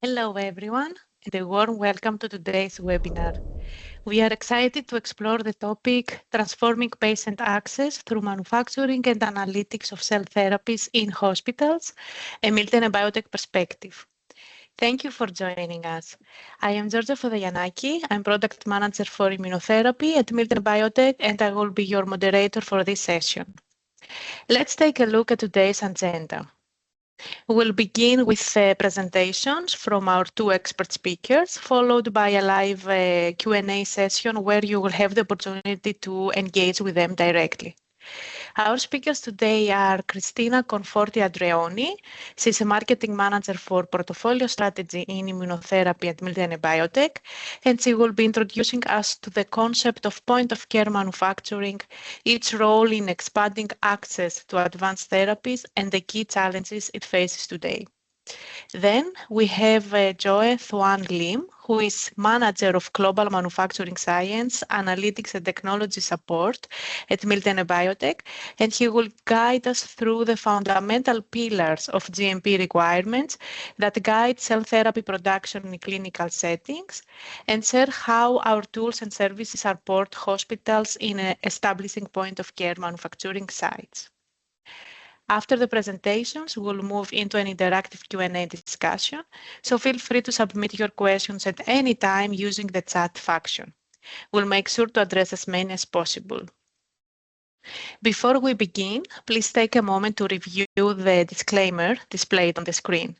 Hello, everyone, and a warm welcome to today's webinar. We are excited to explore the topic Transforming Patient Access through Manufacturing and Analytics of Cell Therapies in Hospitals, a Miltenyi Biotec perspective. Thank you for joining us. I am Georgia Fodayanaki. I'm Product Manager for Immunotherapy at Miltenyi Biotec, and I will be your moderator for this session. Let's take a look at today's agenda. We'll begin with presentations from our two expert speakers, followed by a live Q&A session where you will have the opportunity to engage with them directly. Our speakers today are Cristina Conforti-Andreoni. She's a marketing manager for portfolio strategy in immunotherapy at Miltenyi Biotec, and she will be introducing us to the concept of point-of-care manufacturing, its role in expanding access to advanced therapies, and the key challenges it faces today. Then we have Joe Thuan Lim, who is Manager of Global Manufacturing Science, Analytics and Technology Support at Miltenyi Biotec, and he will guide us through the fundamental pillars of GMP requirements that guide cell therapy production in clinical settings and share how our tools and services support hospitals in establishing point-of-care manufacturing sites. After the presentations, we'll move into an interactive Q&A discussion, so feel free to submit your questions at any time using the chat function. We'll make sure to address as many as possible. Before we begin, please take a moment to review the disclaimer displayed on the screen.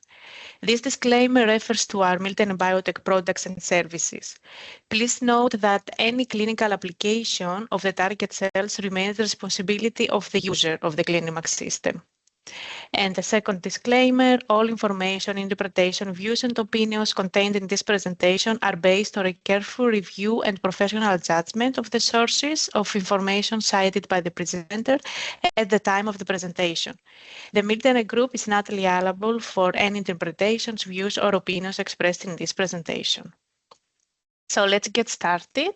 This disclaimer refers to our Miltenyi Biotec products and services. Please note that any clinical application of the target cells remains the responsibility of the user of the CliniMax system. And the second disclaimer, all information, interpretation, views and opinions contained in this presentation are based on a careful review and professional judgment of the sources of information cited by the presenter at the time of the presentation. The Miltenyi Group is not liable for any interpretations, views or opinions expressed in this presentation. So let's get started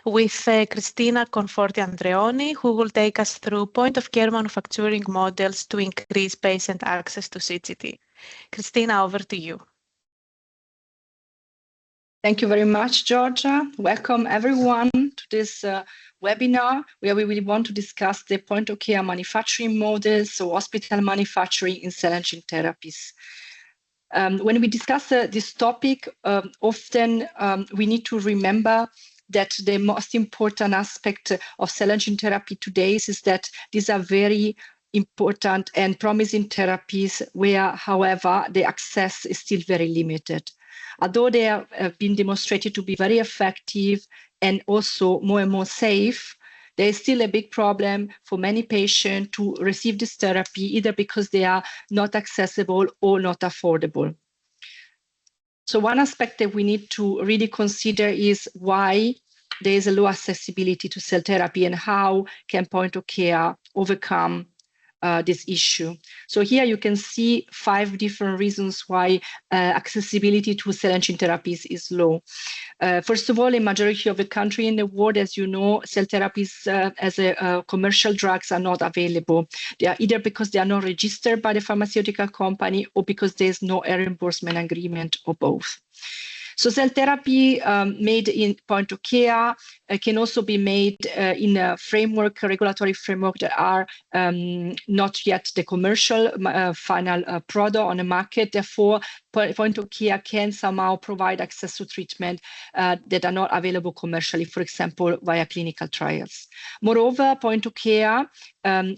with Cristina Conforti-Andreoni, who will take us through point-of-care manufacturing models to increase patient access to CGT. Cristina, over to you. Thank you very much, Georgia. Welcome everyone to this webinar where we will want to discuss the point-of-care manufacturing models, so hospital manufacturing in cell and gene therapies. When we discuss this topic, often we need to remember that the most important aspect of cell and gene therapy today is that these are very important and promising therapies where, however, the access is still very limited. Although they have been demonstrated to be very effective and also more and more safe, there is still a big problem for many patients to receive this therapy, either because they are not accessible or not affordable. So one aspect that we need to really consider is why there is a low accessibility to cell therapy and how can point of care overcome this issue. So here you can see 5 different reasons why accessibility to cell and gene therapies is low. First of all, in majority of the country in the world, as you know, cell therapies as commercial drugs are not available. They are either because they are not registered by the pharmaceutical company or because there is no reimbursement agreement or both. So cell therapy made in point of care can also be made in a framework, a regulatory framework that are not yet the commercial final product on the market. Therefore, point of care can somehow provide access to treatment that are not available commercially, for example, via clinical trials. Moreover, point of care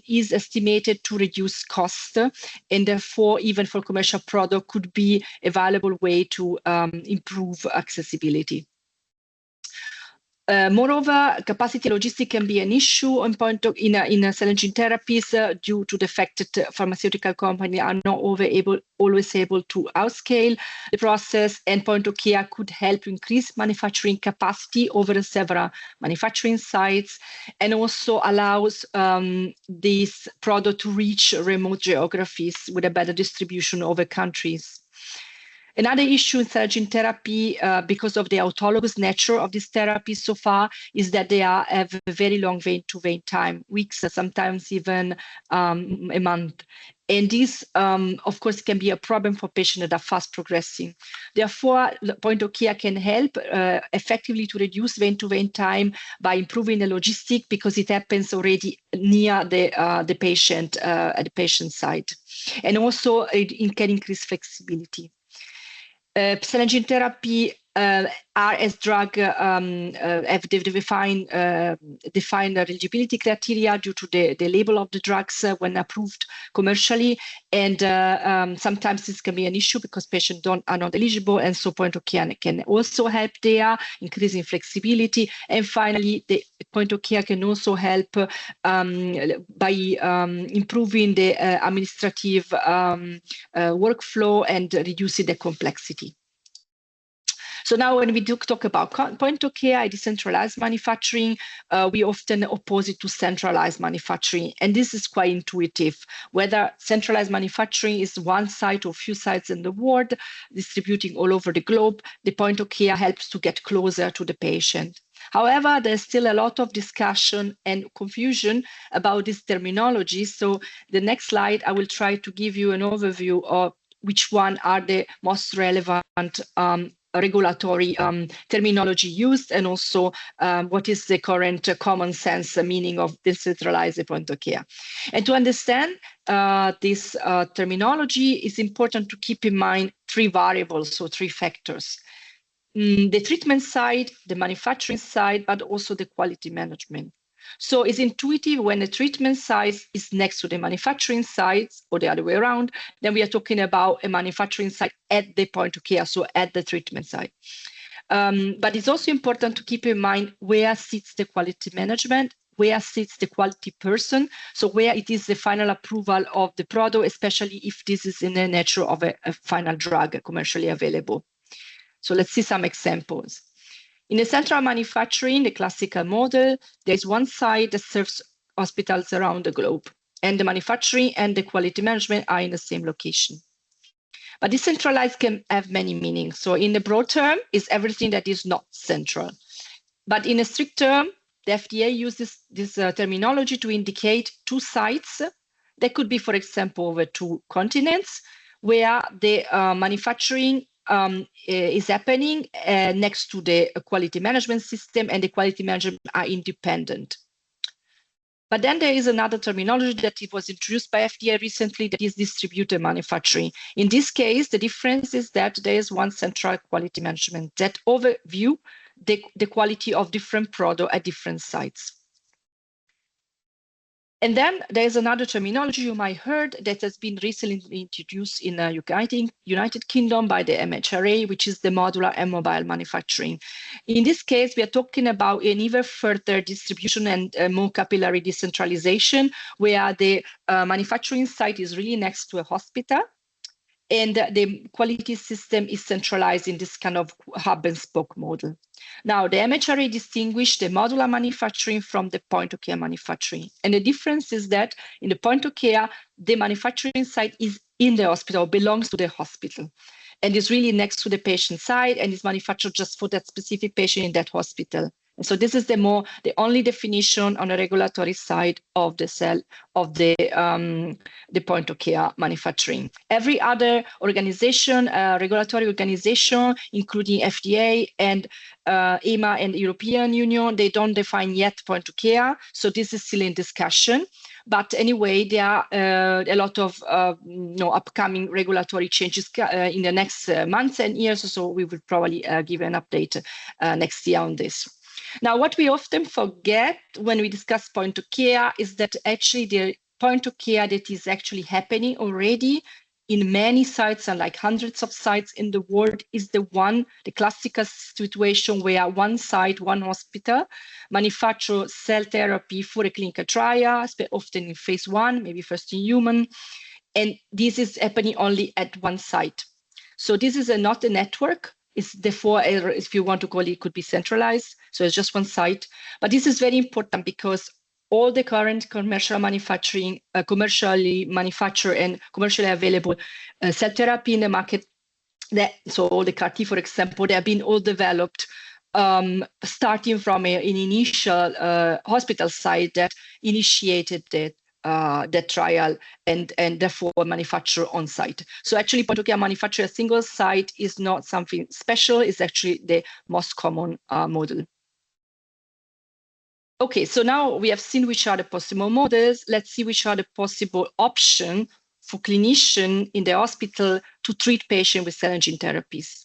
is estimated to reduce cost, and therefore, even for commercial product, could be a valuable way to improve accessibility. Moreover, capacity logistics can be an issue in in cell and gene therapies due to the fact that pharmaceutical companies are not always able to outscale the process, and point of care could help increase manufacturing capacity over several manufacturing sites and also allows this product to reach remote geographies with a better distribution over countries. Another issue in cell and gene therapy, because of the autologous nature of this therapy so far, is that they have a very long vein-to-vein time, weeks, sometimes even a month. And this, of course, can be a problem for patients that are fast progressing. Therefore, point of care can help effectively to reduce vein-to-vein time by improving the logistic, because it happens already near the patient at the patient site. And also, it can increase flexibility. Cell and gene therapy are as drug have defined eligibility criteria due to the label of the drugs when approved commercially, and sometimes this can be an issue because patients are not eligible, and so point of care can also help there, increasing flexibility. And finally, the point of care can also help by improving the administrative workflow and reducing the complexity. So now when we do talk about point of care, decentralized manufacturing, we often oppose it to centralized manufacturing. And this is quite intuitive. Whether centralized manufacturing is one site or few sites in the world, distributing all over the globe, the point of care helps to get closer to the patient. However, there's still a lot of discussion and confusion about this terminology. So the next slide, I will try to give you an overview of which one are the most relevant regulatory terminology used, and also what is the current common sense meaning of decentralized point of care. And to understand this terminology, it's important to keep in mind three variables, so three factors. The treatment side, the manufacturing side, but also the quality management. So it's intuitive when the treatment site is next to the manufacturing site, or the other way around, then we are talking about a manufacturing site at the point of care, so at the treatment site. But it's also important to keep in mind where sits the quality management, where sits the quality person, so where it is the final approval of the product, especially if this is in the nature of a final drug commercially available. So let's see some examples. In the central manufacturing, the classical model, there's one site that serves hospitals around the globe, and the manufacturing and the quality management are in the same location. But decentralized can have many meanings. So in the broad term, is everything that is not central. But in a strict term, the FDA uses this terminology to indicate two sites. That could be, for example, over two continents, where the manufacturing is happening next to the quality management system, and the quality management are independent. But then there is another terminology that it was introduced by FDA recently, that is distributed manufacturing. In this case, the difference is that there is one central quality management that overview the quality of different products at different sites. And then there's another terminology you might heard that has been recently introduced in the United Kingdom by the MHRA, which is the modular and mobile manufacturing. In this case, we are talking about an even further distribution and more capillary decentralization, where the manufacturing site is really next to a hospital, and the quality system is centralized in this kind of hub and spoke model. Now, the MHRA distinguished the modular manufacturing from the point of care manufacturing. And the difference is that in the point of care, the manufacturing site is in the hospital, belongs to the hospital, and is really next to the patient side, and is manufactured just for that specific patient in that hospital. And so this is the only definition on the regulatory side of the point of care manufacturing. Every other organization, regulatory organization, including FDA and EMA and European Union, they don't define yet point of care. So this is still in discussion. But anyway, there are a lot of upcoming regulatory changes in the next months and years. So we will probably give an update next year on this. Now, what we often forget when we discuss point of care is that actually the point of care that is actually happening already in many sites, and like hundreds of sites in the world, is the classical situation where one site, one hospital, manufactures cell therapy for a clinical trial, often in phase 1, maybe first in human. And this is happening only at one site. So this is not a network. It's therefore, if you want to call it, it could be centralized. So it's just one site. But this is very important because all the current commercial manufacturing, commercially manufactured and commercially available cell therapy in the market so all the CAR-T, for example, they have been all developed starting from an initial hospital site that initiated the trial and therefore manufacture on site. So actually, point of care manufacture a single site is not something special. It's actually the most common model. Okay, so now we have seen which are the possible models. Let's see which are the possible options for clinicians in the hospital to treat patients with cell and gene therapies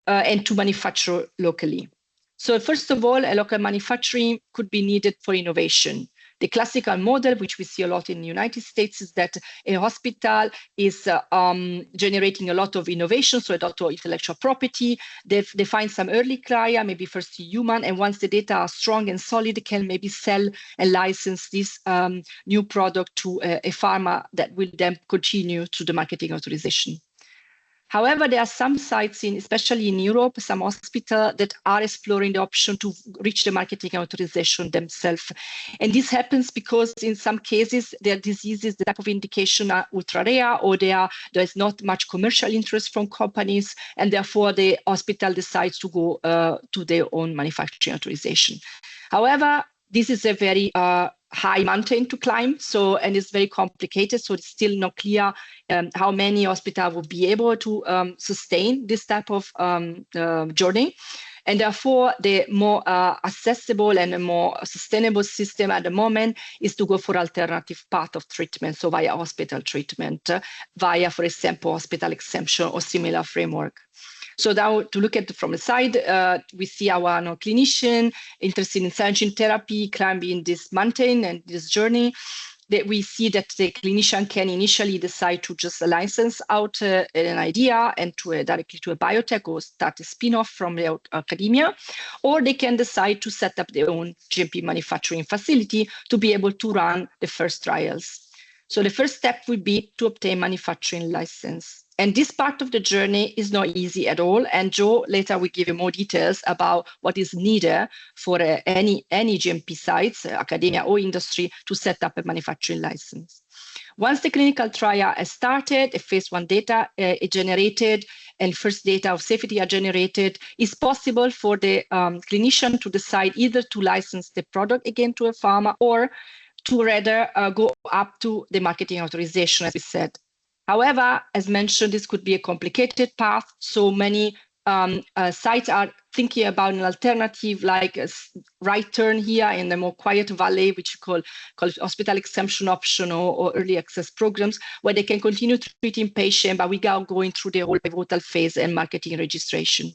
and to manufacture locally. So first of all, a local manufacturing could be needed for innovation. The classical model, which we see a lot in the United States, is that a hospital is generating a lot of innovation, so a lot of intellectual property. They find some early client, maybe first human, and once the data are strong and solid, they can maybe sell and license this new product to a pharma that will then continue to the marketing authorization. However, there are some sites, especially in Europe, some hospitals that are exploring the option to reach the marketing authorization themselves. And this happens because in some cases, their diseases, the type of indication are ultra rare, or there is not much commercial interest from companies, and therefore the hospital decides to go to their own manufacturing authorization. However, this is a very high mountain to climb, and it's very complicated. So it's still not clear how many hospitals will be able to sustain this type of journey. And therefore, the more accessible and a more sustainable system at the moment is to go for alternative path of treatment, so via hospital treatment, via, for example, hospital exemption or similar framework. So now to look at it from the side, we see our clinician interested in cell and gene therapy climbing this mountain and this journey. That we see that the clinician can initially decide to just license out an idea and directly to a biotech or start a spin-off from the academia, or they can decide to set up their own GMP manufacturing facility to be able to run the first trials. So the first step would be to obtain manufacturing license. And this part of the journey is not easy at all. And Joe later will give you more details about what is needed for any GMP sites, academia or industry, to set up a manufacturing license. Once the clinical trial has started, a phase 1 data is generated, and first data of safety are generated, it's possible for the clinician to decide either to license the product again to a pharma or to rather go up to the marketing authorization, as we said. However, as mentioned, this could be a complicated path. So many sites are thinking about an alternative, like a right turn here in the more quiet valley, which we call hospital exemption option or early access programs, where they can continue treating patients, but without going through the whole pivotal phase and marketing registration.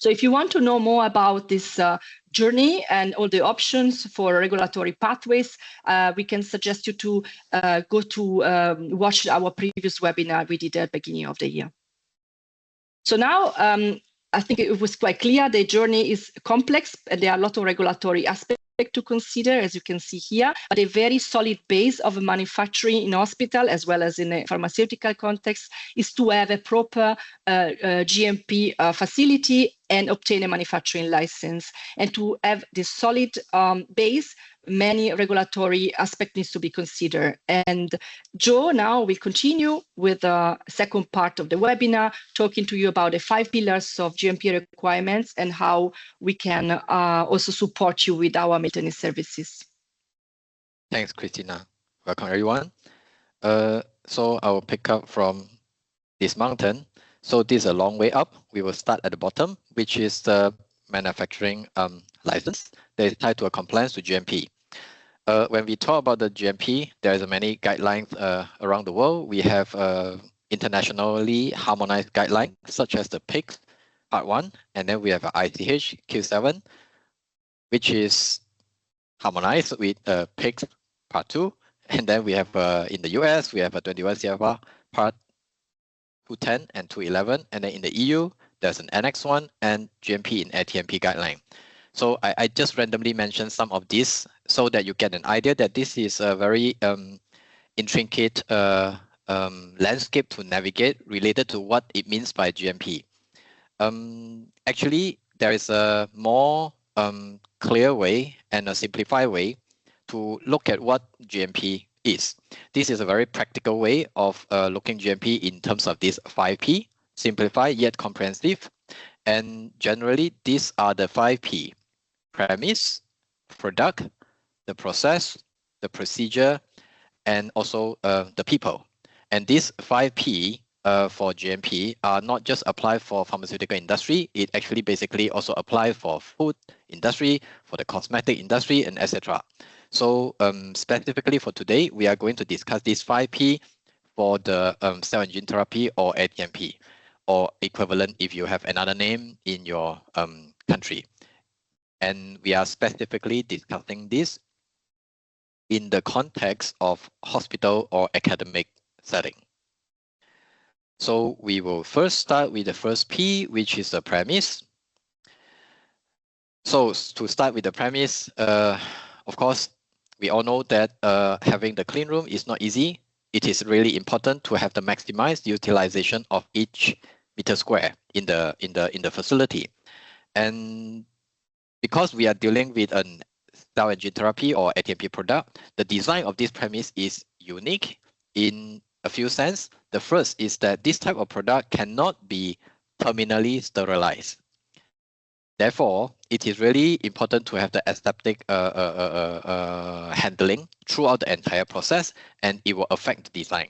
So if you want to know more about this journey and all the options for regulatory pathways, we can suggest you to go to watch our previous webinar we did at the beginning of the year. So now I think it was quite clear the journey is complex and there are a lot of regulatory aspects to consider, as you can see here, but a very solid base of manufacturing in hospital as well as in a pharmaceutical context is to have a proper GMP facility and obtain a manufacturing license. And to have this solid base, many regulatory aspects needs to be considered. And Joe now will continue with the second part of the webinar, talking to you about the 5 pillars of GMP requirements and how we can also support you with our Miltenyi services. Thanks, Christina. Welcome, everyone. So I will pick up from this mountain. So this is a long way up. We will start at the bottom, which is the manufacturing license that is tied to a compliance to GMP. When we talk about the GMP, there is many guidelines around the world. We have internationally harmonized guidelines, such as the PICS Part 1, and then we have ICH Q7, which is harmonized with PICS Part 2. And then we have in the US, we have a 21 CFR Part 210 and 211. And then in the EU, there's an Annex 1 and GMP in ATMP guideline. So I just randomly mentioned some of these so that you get an idea that this is a very intricate landscape to navigate related to what it means by GMP. Actually, there is a more clear way and a simplified way to look at what GMP is. This is a very practical way of looking GMP in terms of this 5P, simplified yet comprehensive. And generally, these are the 5P: premise, product, the process, the procedure, and also the people. And these 5P for GMP are not just applied for pharmaceutical industry. It actually basically also applies for food industry, for the cosmetic industry, and etc. So specifically for today, we are going to discuss these 5P for the cell and gene therapy or ATMP, or equivalent if you have another name in your country. And we are specifically discussing this in the context of hospital or academic setting. So we will first start with the first P, which is the premise. So to start with the premise, of course, we all know that having the clean room is not easy. It is really important to have the maximized utilization of each meter square in the facility. And because we are dealing with an cell and gene therapy or ATMP product, the design of this premise is unique in a few sense. The first is that this type of product cannot be terminally sterilized. Therefore, it is really important to have the aseptic handling throughout the entire process, and it will affect the design.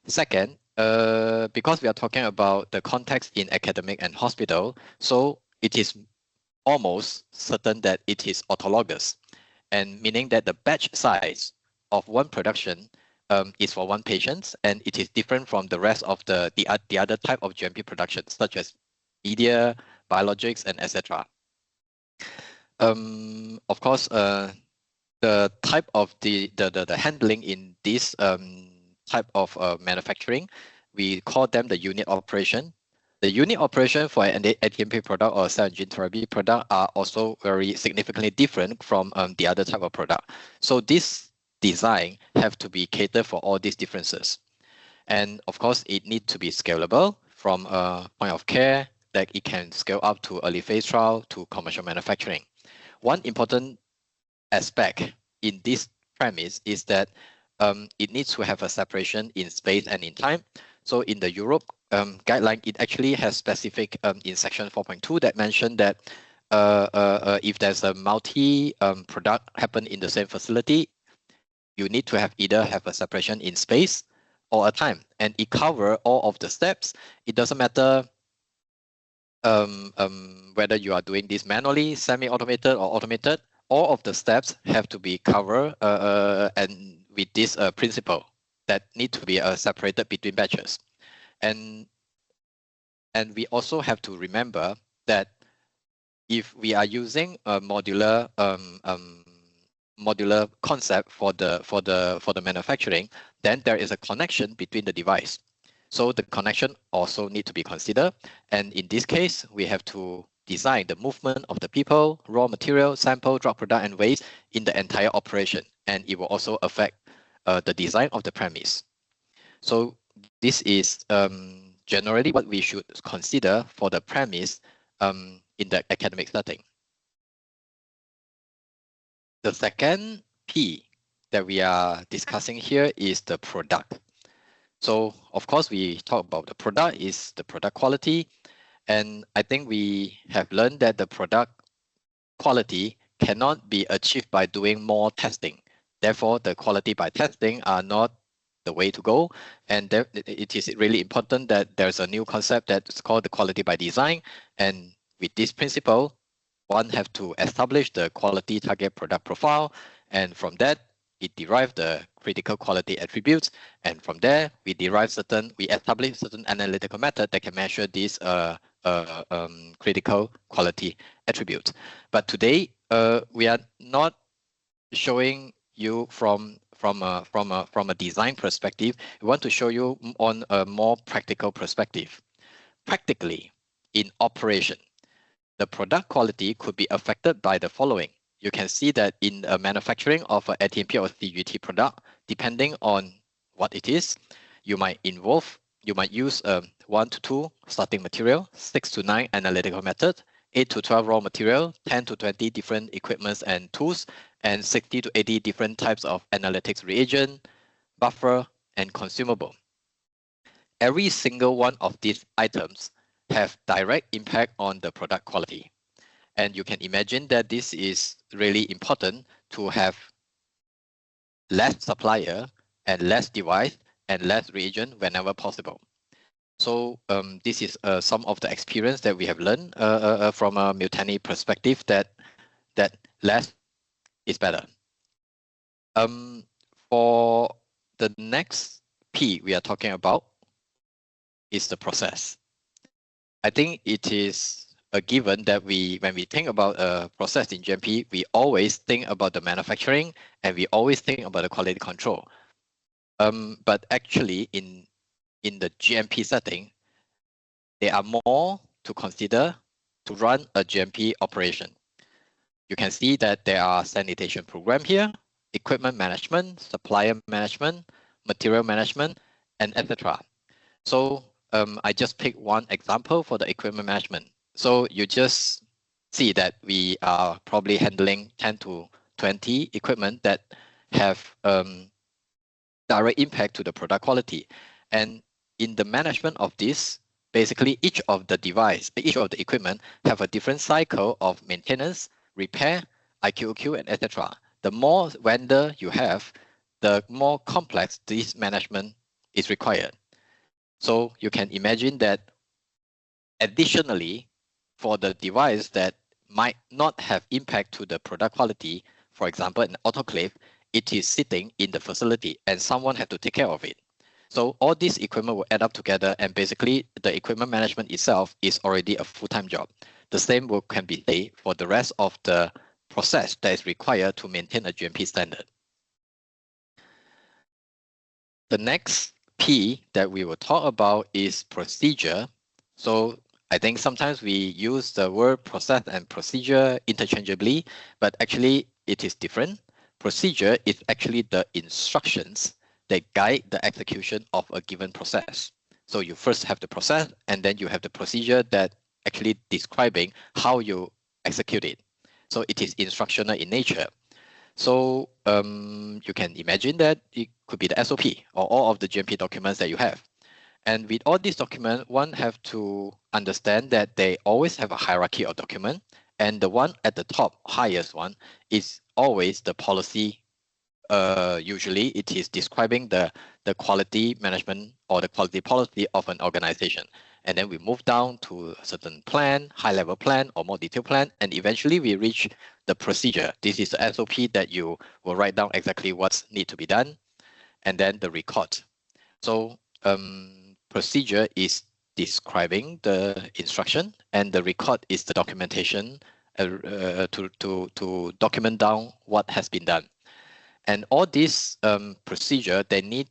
Second, because we are talking about the context in academic and hospital, so it is almost certain that it is autologous, and meaning that the batch size of one production is for one patient, and it is different from the rest of the other type of GMP production, such as media, biologics, and etc. Of course, the type of the handling in this type of manufacturing, we call them the unit operation. The unit operation for an ATMP product or cell and gene therapy product are also very significantly different from the other type of product. So this design have to be catered for all these differences. And of course, it needs to be scalable from a point of care that it can scale up to early phase trial to commercial manufacturing. One important aspect in this premise is that it needs to have a separation in space and in time. So in the Europe guideline, it actually has specific in section 4.2 that mentioned that if there's a multi product happen in the same facility, you need to have either have a separation in space or a time, and it cover all of the steps. It doesn't matter whether you are doing this manually, semi-automated or automated. All of the steps have to be covered and with this principle that need to be separated between batches. And we also have to remember that if we are using a modular concept for the manufacturing, then there is a connection between the device. So the connection also need to be considered. And in this case, we have to design the movement of the people, raw material, sample, drug product, and waste in the entire operation. And it will also affect the design of the premise. So this is generally what we should consider for the premise in the academic setting. The second P that we are discussing here is the product. So of course, we talk about the product is the product quality. And I think we have learned that the product quality cannot be achieved by doing more testing. Therefore, the quality by testing are not the way to go. And there, it is really important that there's a new concept that's called the quality by design. And with this principle, one have to establish the quality target product profile. And from that, it derives the critical quality attributes. And from there, we establish certain analytical method that can measure these critical quality attributes. But today, we are not showing you from a design perspective. We want to show you on a more practical perspective. Practically, in operation, the product quality could be affected by the following. You can see that in manufacturing of an ATMP or CGT product, depending on what it is, you might use 1 to 2 starting material, 6 to 9 analytical methods, 8 to 12 raw material, 10 to 20 different equipments and tools, and 60 to 80 different types of analytics reagent, buffer, and consumable. Every single one of these items have direct impact on the product quality. And you can imagine that this is really important to have less supplier and less device and less reagent whenever possible. So this is some of the experience that we have learned from a Miltenyi perspective that less is better. For the next P we are talking about is the process. I think it is a given that when we think about a process in GMP, we always think about the manufacturing and we always think about the quality control. But actually in the GMP setting, there are more to consider to run a GMP operation. You can see that there are sanitation program here, equipment management, supplier management, material management, and etc. So I just picked one example for the equipment management. So you just see that we are probably handling 10 to 20 equipment that have direct impact to the product quality. And in the management of this, basically each of the device, each of the equipment have a different cycle of maintenance, repair, IQOQ, and etc. The more vendor you have, the more complex this management is required. So you can imagine that additionally, for the device that might not have impact to the product quality, for example, an autoclave, it is sitting in the facility and someone had to take care of it. So all this equipment will add up together, and basically the equipment management itself is already a full-time job. The same can be said for the rest of the process that is required to maintain a GMP standard. The next P that we will talk about is procedure. So I think sometimes we use the word process and procedure interchangeably, but actually it is different. Procedure is actually the instructions that guide the execution of a given process. So you first have the process, and then you have the procedure that actually describing how you execute it. So it is instructional in nature. So you can imagine that it could be the SOP or all of the GMP documents that you have. And with all these documents, one have to understand that they always have a hierarchy of document. And the one at the top, highest one, is always the policy. Usually it is describing the quality management or the quality policy of an organization. And then we move down to a certain plan, high-level plan or more detailed plan, and eventually we reach the procedure. This is the SOP that you will write down exactly what needs to be done, and then the record. So procedure is describing the instruction, and the record is the documentation to document down what has been done. And all these procedure, they need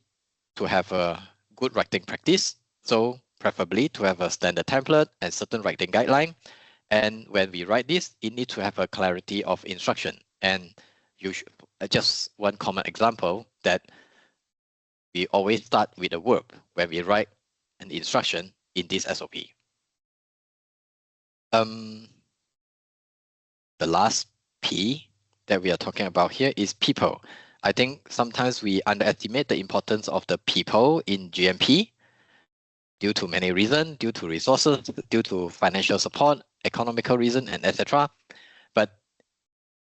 to have a good writing practice. So preferably to have a standard template and certain writing guideline. And when we write this, it needs to have a clarity of instruction. And you should, just one common example that we always start with a verb when we write an instruction in this SOP. The last P that we are talking about here is people. I think sometimes we underestimate the importance of the people in GMP due to many reasons, due to resources, due to financial support, economical reason, and etc. But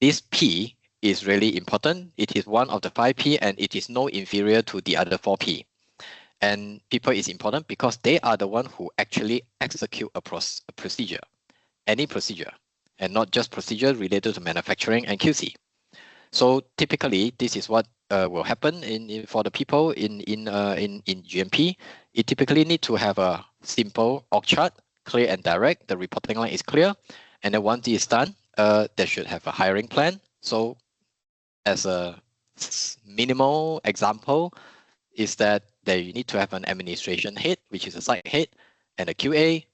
this P is really important. It is one of the 5 P, and it is no inferior to the other 4 P. And people is important because they are the one who actually execute a procedure, any procedure, and not just procedure related to manufacturing and QC. So typically, this is what will happen for the people in GMP. It typically need to have a simple org chart, clear and direct. The reporting line is clear, and then once it is done, they should have a hiring plan. So, as a minimal example, is that they need to have an administration head, which is a site head, and a QA,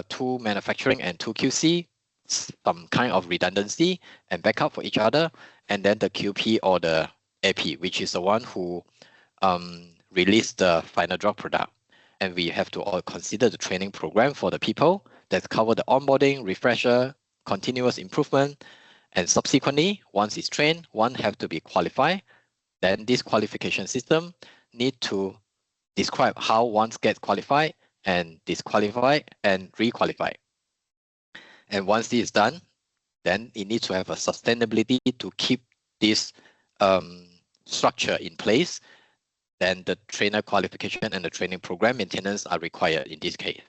2 manufacturing and 2 QC, some kind of redundancy and backup for each other, and then the QP or the AP, which is the one who release the final drug product. And we have to all consider the training program for the people that cover the onboarding, refresher, continuous improvement, and subsequently, once it's trained, one have to be qualified. Then this qualification system need to describe how one gets qualified and disqualified and requalified. And once this is done, then it needs to have a sustainability to keep this structure in place. Then the trainer qualification and the training program maintenance are required in this case.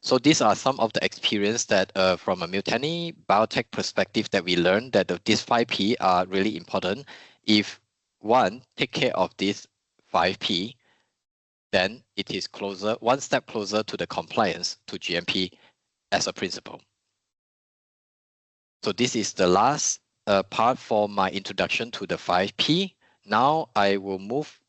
So these are some of the experience that from a Miltenyi Biotec perspective that we learned that these 5P are really important. If one take care of this 5P, then it is closer, one step closer to the compliance to GMP as a principle. So this is the last part for my introduction to the 5P. Now I will move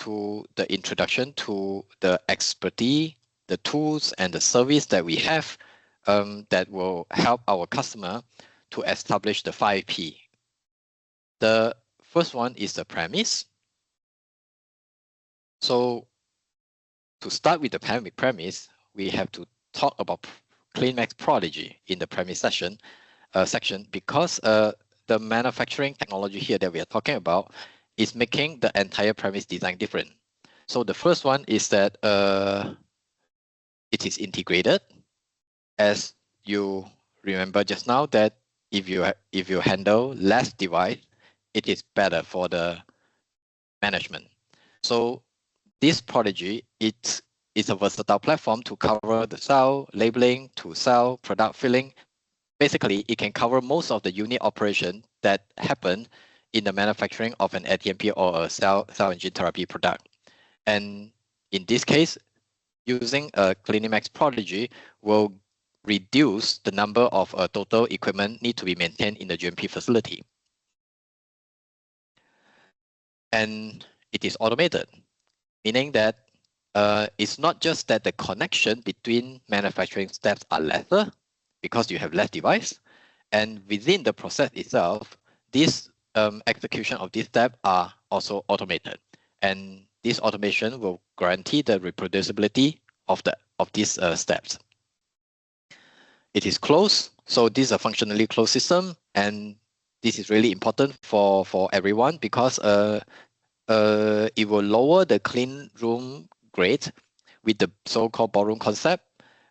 to the introduction to the expertise, the tools and the service that we have that will help our customer to establish the 5P. The first one is the premise. So to start with the premise, we have to talk about CleanMax Prodigy in the premise section because the manufacturing technology here that we are talking about is making the entire premise design different. So the first one is that it is integrated. As you remember just now, that if you handle less device, it is better for the management. So this Prodigy, it's a versatile platform to cover the cell labeling to cell product filling. Basically, it can cover most of the unit operation that happen in the manufacturing of an ATMP or a cell and gene therapy product. And in this case, using a CleanMax Prodigy will reduce the number of total equipment need to be maintained in the GMP facility. And it is automated, meaning that it's not just that the connection between manufacturing steps are lesser because you have less device, and within the process itself, this execution of this step are also automated. And this automation will guarantee the reproducibility of these steps. It is closed, so this is a functionally closed system, and this is really important for everyone because it will lower the clean room grade with the so-called ballroom concept.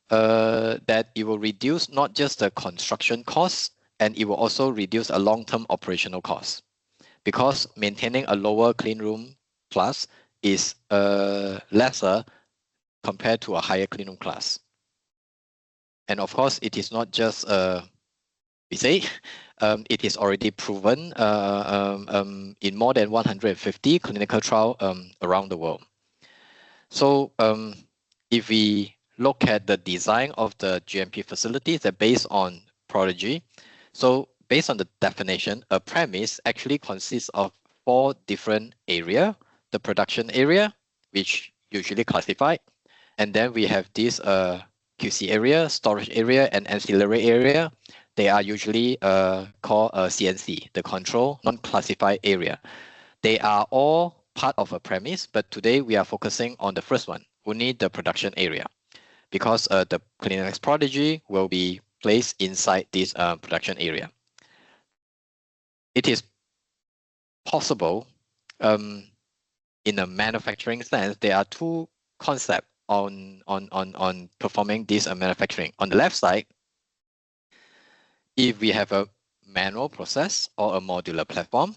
That it will reduce not just the construction costs, and it will also reduce a long-term operational cost, because maintaining a lower clean room class is lesser compared to a higher clean room class. And of course, it is not just we say it is already proven in more than 150 clinical trials around the world. So if we look at the design of the GMP facilities that based on Prodigy, so based on the definition, a premise actually consists of 4 different areas. The production area, which usually classified, and then we have this QC area, storage area, and ancillary area. They are usually called CNC, the control non-classified area. They are all part of a premise, but today we are focusing on the first one, only the production area, because the CleanMax Prodigy will be placed inside this production area. It is possible in a manufacturing sense, there are 2 concepts on performing this manufacturing. On the left side, if we have a manual process or a modular platform,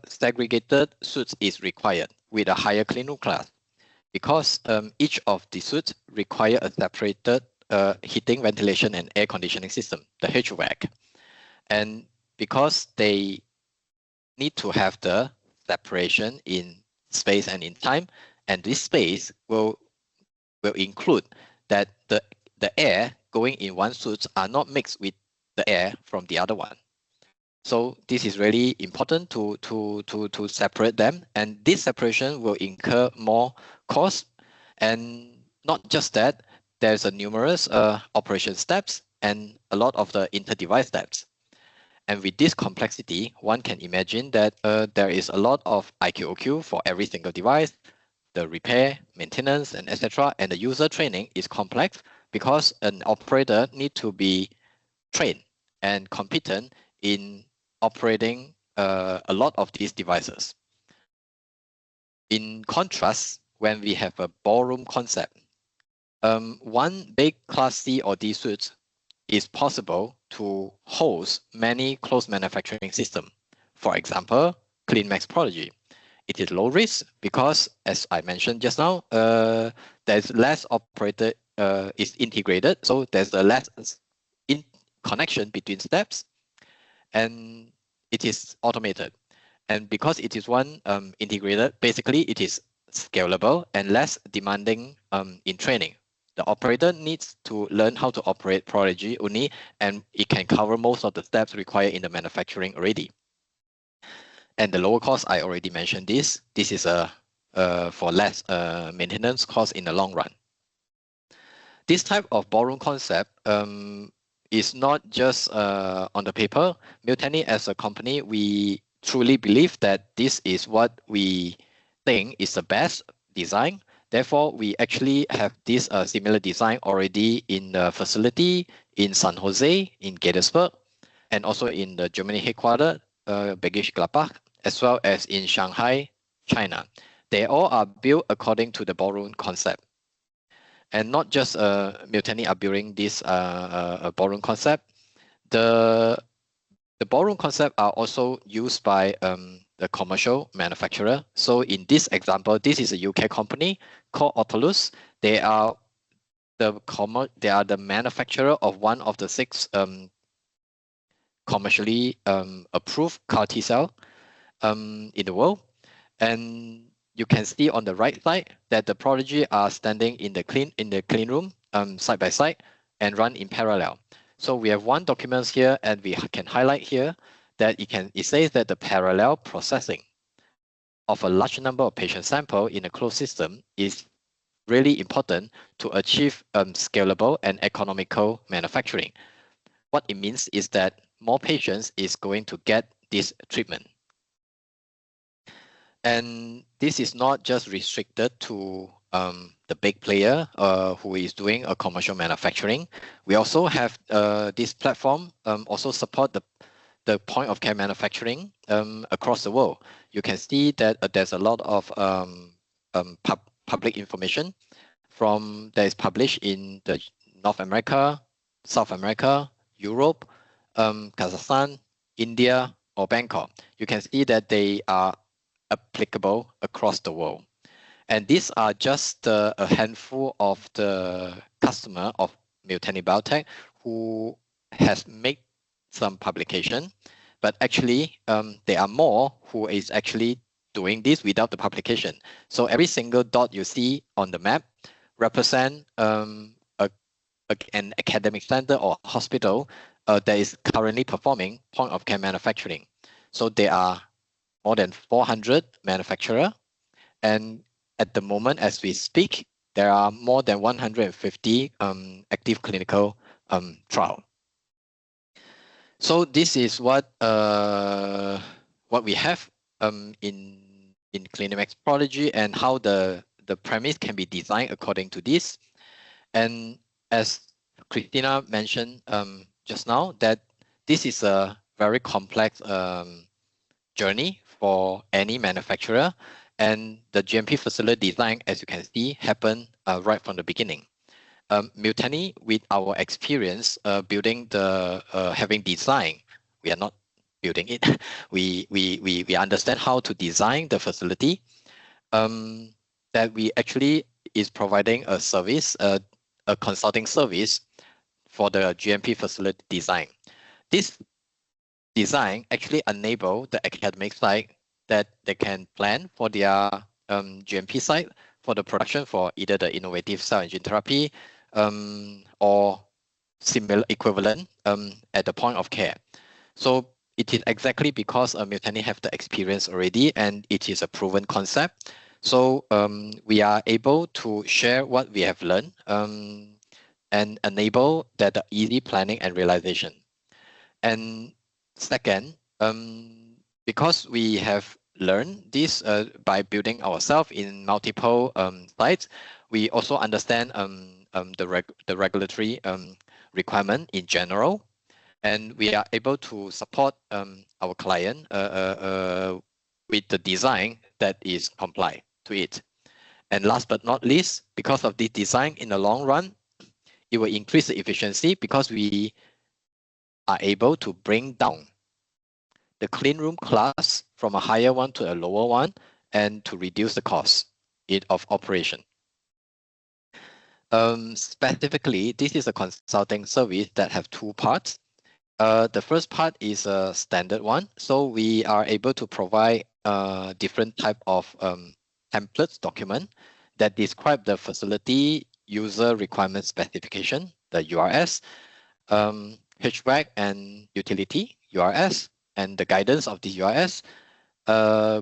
segregated suites is required with a higher clean room class, because each of the suites require a separated heating, ventilation, and air conditioning system, the HVAC. And because they need to have the separation in space and in time, and this space will include that the air going in one suit are not mixed with the air from the other one. So this is really important to separate them, and this separation will incur more cost. And not just that, there's a numerous operation steps and a lot of the inter-device steps. And with this complexity, one can imagine that there is a lot of IQOQ for every single device, the repair, maintenance, and etc. And the user training is complex because an operator needs to be trained and competent in operating a lot of these devices. in contrast, when we have a ballroom concept, one big Class C or D suite is possible to host many closed manufacturing systems. For example, clean mixology. It is low risk because, as I mentioned just now, there's less operator is integrated, so there's a less in connection between steps, and it is automated. And because it is one integrated, basically it is scalable and less demanding in training. The operator needs to learn how to operate Prodigy only, and it can cover most of the steps required in the manufacturing already. And the lower cost, I already mentioned this. This is for less maintenance cost in the long run. This type of ballroom concept is not just on the paper. Miltenyi as a company, we truly believe that this is what we think is the best design. Therefore, we actually have this similar design already in the facility in San Jose, in Gettysburg, and also in the Germany headquartered, Bergisch Gladbach, as well as in Shanghai, China. They all are built according to the ballroom concept. And not just Miltenyi are building this ballroom concept. The ballroom concept are also used by the commercial manufacturer. So in this example, this is a UK company called Autolus. They are the manufacturer of one of the 6 commercially approved CAR T cell in the world. And you can see on the right side that the Prodigy are standing in the clean room side by side and run in parallel. So we have one document here, and we can highlight here that it says that the parallel processing of a large number of patient sample in a closed system is really important to achieve scalable and economical manufacturing. What it means is that more patients is going to get this treatment. And this is not just restricted to the big player who is doing a commercial manufacturing. We also have this platform also support the point of care manufacturing across the world. You can see that there's a lot of public information that is published in the North America, South America, Europe, Kazakhstan, India, or Bangkok. You can see that they are applicable across the world. And these are just a handful of the customer of Miltenyi Biotec who has made some publication, but actually there are more who is actually doing this without the publication. So every single dot you see on the map represent an academic center or hospital that is currently performing point of care manufacturing. So there are more than 400 manufacturers, and at the moment as we speak, there are more than 150 active clinical trials. So this is what we have in Clinimax Prodigy, and how the premise can be designed according to this. And as Christina mentioned just now, that this is a very complex journey for any manufacturer, and the GMP facility design, as you can see, happened right from the beginning. Miltenyi, with our experience building having design, we are not building it. we understand how to design the facility. That we actually is providing a service, a consulting service for the GMP facility design. This design actually enable the academic side that they can plan for their GMP site for the production for either the innovative cell and gene therapy or similar equivalent at the point of care. So it is exactly because Miltenyi have the experience already, and it is a proven concept. So we are able to share what we have learned and enable that easy planning and realization. And second, because we have learned this by building ourselves in multiple sites, we also understand the regulatory requirement in general, and we are able to support our client with the design that is compliant. to it. And last but not least, because of this design in the long run, it will increase the efficiency because we are able to bring down the clean room class from a higher one to a lower one and to reduce the cost of operation. Specifically, this is a consulting service that have two parts. The first part is a standard one. So we are able to provide different type of templates document that describe the facility user requirement specification, the URS, HVAC and utility URS, and the guidance of the URS.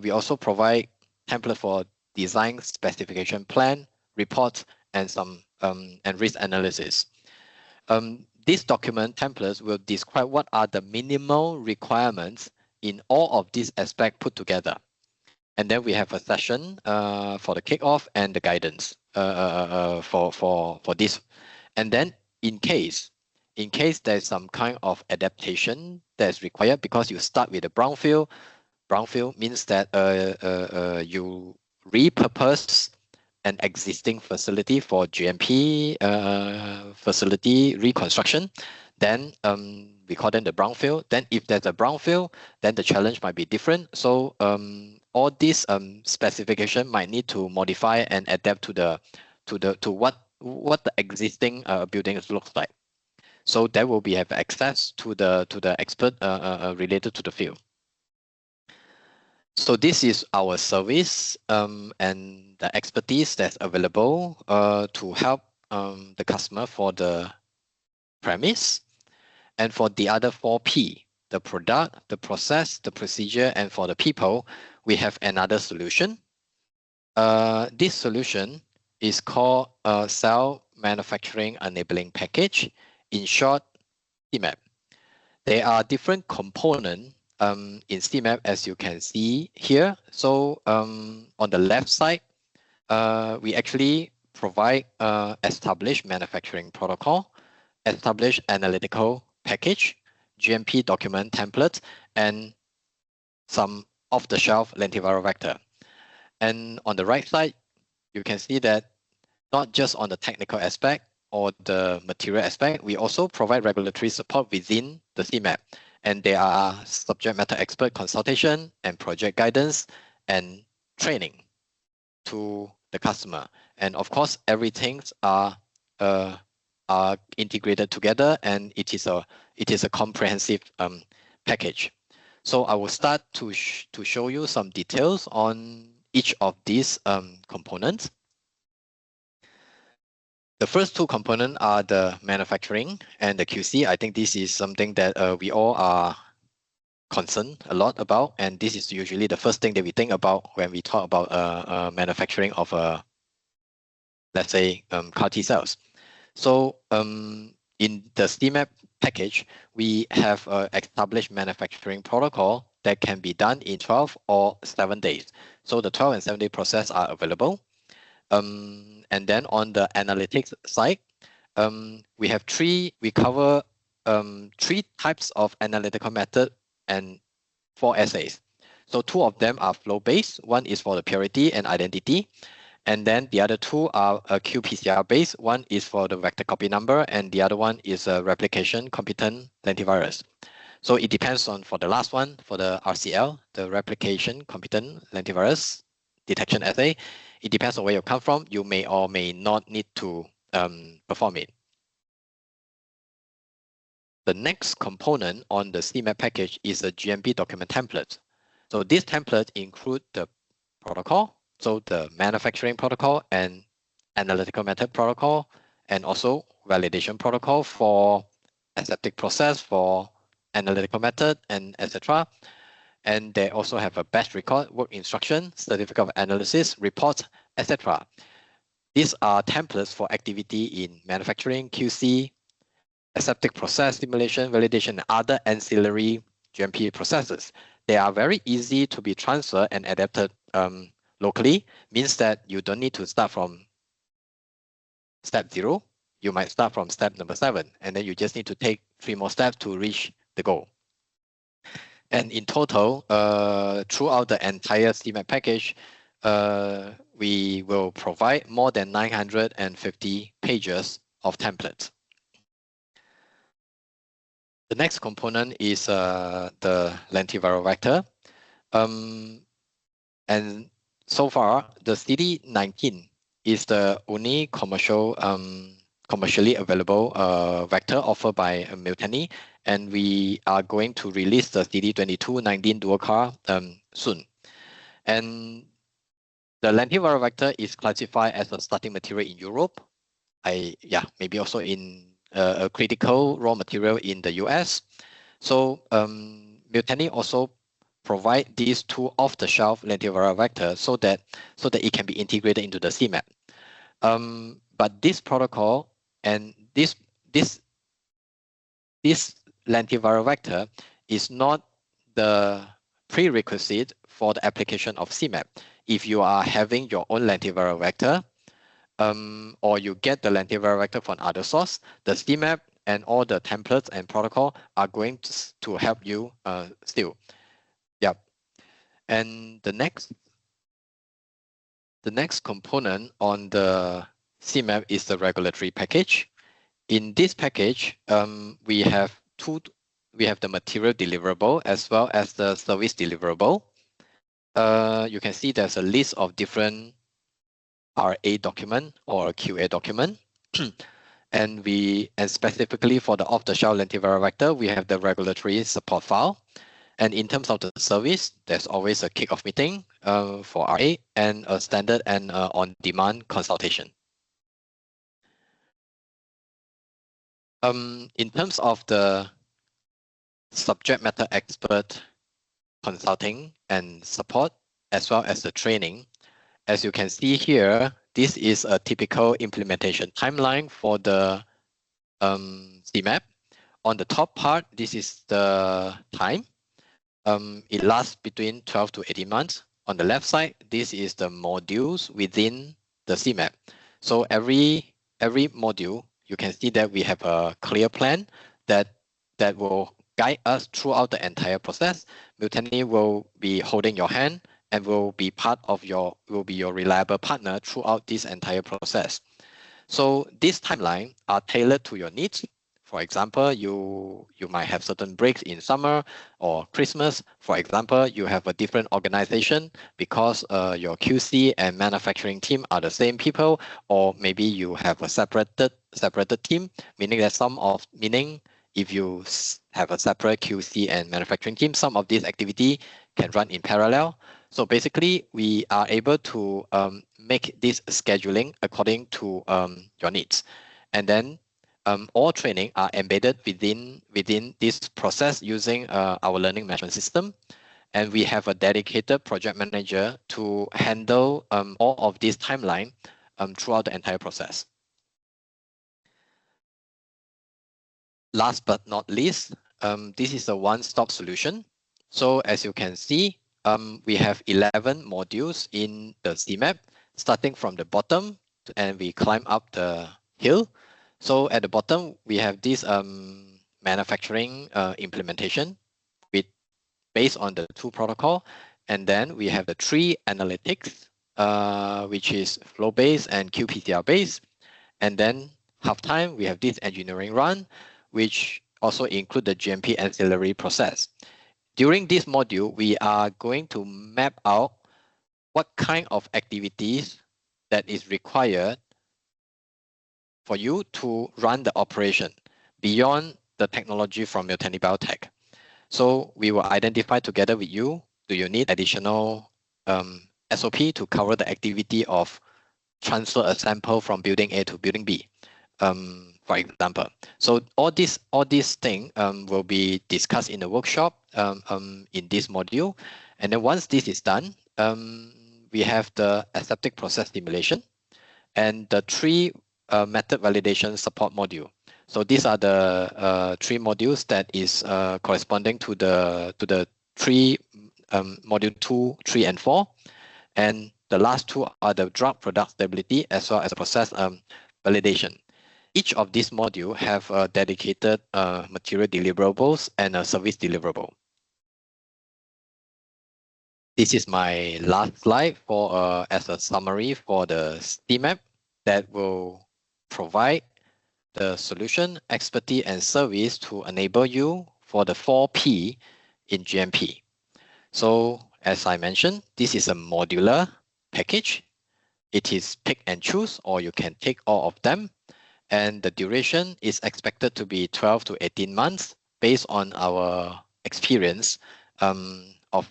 We also provide template for design specification plan, reports, and some and risk analysis. These document templates will describe what are the minimal requirements in all of these aspects put together. And then we have a session for the kickoff and the guidance for this. And then in case there's some kind of adaptation that's required, because you start with a brownfield. Brownfield means that you repurpose an existing facility for GMP facility reconstruction. Then we call them the brownfield. Then if there's a brownfield, then the challenge might be different. So all these specification might need to modify and adapt to what the existing buildings looks like. So that will be have access to the expert related to the field. So this is our service and the expertise that's available to help the customer for the premise. And for the other 4P, the product, the process, the procedure, and for the people, we have another solution. This solution is called Cell Manufacturing Enabling Package, in short, CMAP. There are different components in CMAP, as you can see here. So on the left side, we actually provide established manufacturing protocol, established analytical package, GMP document template, and some off-the-shelf lentiviral vector. And on the right side, you can see that not just on the technical aspect or the material aspect, we also provide regulatory support within the CMAP. And there are subject matter expert consultation and project guidance and training to the customer. And of course, everything are integrated together, and it is a comprehensive package. So I will start to show you some details on each of these components. The first two components are the manufacturing and the QC. I think this is something that we all are concerned a lot about, and this is usually the first thing that we think about when we talk about manufacturing of let's say CAR T cells. So in the CMAP package, we have established manufacturing protocol that can be done in 12 or 7 days. So the 12 and 7-day process are available. And then on the analytics side, we cover 3 types of analytical method and 4 assays. So 2 of them are flow-based. One is for the purity and identity. And then the other 2 are qPCR-based. One is for the vector copy number, and the other one is a replication competent lentivirus. So it depends on, for the last one, for the RCL, the replication competent lentivirus detection assay, it depends on where you come from. You may or may not need to perform it. The next component on the CMAP package is a GMP document template. So this template includes the protocol, so the manufacturing protocol and analytical method protocol, and also validation protocol for aseptic process, for analytical method, and etc. And they also have a batch record, work instruction, certificate of analysis, reports, etc. These are templates for activity in manufacturing, QC, aseptic process, simulation, validation, and other ancillary GMP processes. They are very easy to be transferred and adapted locally, means that you don't need to start from step 0. You might start from step number 7, and then you just need to take 3 more steps to reach the goal. And in total, throughout the entire CMAP package, we will provide more than 950 pages of templates. The next component is the lentiviral vector. And so far, the CD19 is the only commercially available vector offered by Miltenyi, and we are going to release the CD22-19 dual CAR soon. And the lentiviral vector is classified as a starting material in Europe. Maybe also in a critical raw material in the US. So Miltenyi also provide these two off-the-shelf lentiviral vectors so that it can be integrated into the CMAP. But this protocol and this lentiviral vector is not the prerequisite for the application of CMAP. If you are having your own lentiviral vector, or you get the lentiviral vector from other source, the CMAP and all the templates and protocol are going to help you still. Yeah. And the next component on the CMAP is the regulatory package. In this package, we have the material deliverable as well as the service deliverable. You can see there's a list of different RA document or QA document. And specifically for the off-the-shelf lentiviral vector, we have the regulatory support file. And in terms of the service, there's always a kickoff meeting for RA and a standard and on-demand consultation. In terms of the subject matter expert consulting and support, as well as the training, as you can see here, this is a typical implementation timeline for the CMAP. On the top part, this is the time. It lasts between 12 to 18 months. On the left side, this is the modules within the CMAP. So every module, you can see that we have a clear plan that will guide us throughout the entire process. Miltenyi will be holding your hand and will be your reliable partner throughout this entire process. So these timelines are tailored to your needs. For example, you might have certain breaks in summer or Christmas. For example, you have a different organization because your QC and manufacturing team are the same people, or maybe you have a separated team, meaning that if you have a separate QC and manufacturing team, some of these activity can run in parallel. So basically, we are able to make this scheduling according to your needs. And then all training are embedded within this process using our learning management system. And we have a dedicated project manager to handle all of this timeline throughout the entire process. Last but not least, this is a one-stop solution. So as you can see, we have 11 modules in the CMAP, starting from the bottom, and we climb up the hill. So at the bottom, we have this manufacturing implementation based on the two protocol. And then we have the 3 analytics, which is flow-based and qPCR-based. And then halftime, we have this engineering run, which also include the GMP ancillary process. During this module, we are going to map out what kind of activities that is required for you to run the operation beyond the technology from Miltenyi Biotec. So we will identify together with you, do you need additional SOP to cover the activity of transfer a sample from building A to building B, for example. So all these things will be discussed in the workshop in this module. And then once this is done, we have the aseptic process simulation and the 3 method validation support module. So these are the 3 modules that is corresponding to the 3 module 2, 3, and 4. And the last 2 are the drug product stability as well as process validation. Each of these modules have a dedicated material deliverables and a service deliverable. This is my last slide for as a summary for the STEAMAP that will provide the solution, expertise, and service to enable you for the 4P in GMP. So as I mentioned, this is a modular package. It is pick and choose, or you can take all of them. And the duration is expected to be 12 to 18 months based on our experience of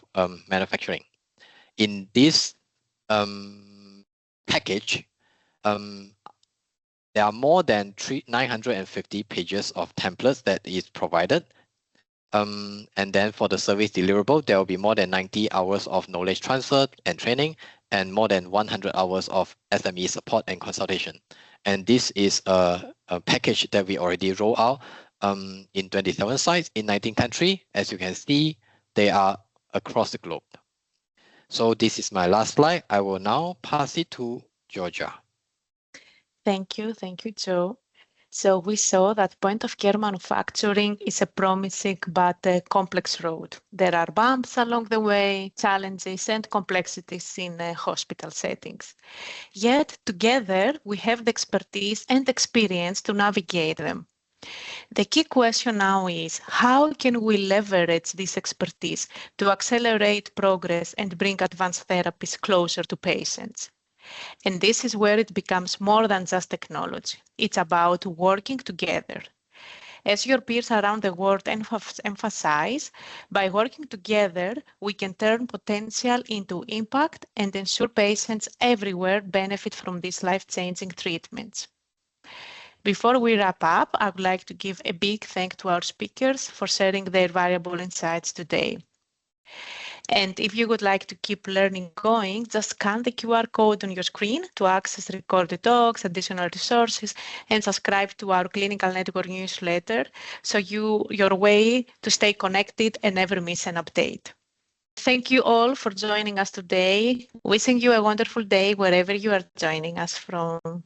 manufacturing. In this package, there are more than 950 pages of templates that is provided. And then for the service deliverable, there will be more than 90 hours of knowledge transfer and training, and more than 100 hours of SME support and consultation. And this is a package that we already roll out in 27 sites in 19 countries. As you can see, they are across the globe. So this is my last slide. I will now pass it to Georgia. Thank you, Joe. So we saw that point-of-care manufacturing is a promising but complex road. There are bumps along the way, challenges and complexities in hospital settings. Yet together we have the expertise and experience to navigate them. The key question now is, how can we leverage this expertise to accelerate progress and bring advanced therapies closer to patients? And this is where it becomes more than just technology. It's about working together. As your peers around the world emphasize, by working together, we can turn potential into impact and ensure patients everywhere benefit from these life-changing treatments. Before we wrap up, I would like to give a big thank to our speakers for sharing their valuable insights today. And if you would like to keep learning going, just scan the QR code on your screen to access recorded talks, additional resources, and subscribe to our Clinical Network newsletter so your way to stay connected and never miss an update. Thank you all for joining us today. Wishing you a wonderful day wherever you are joining us from.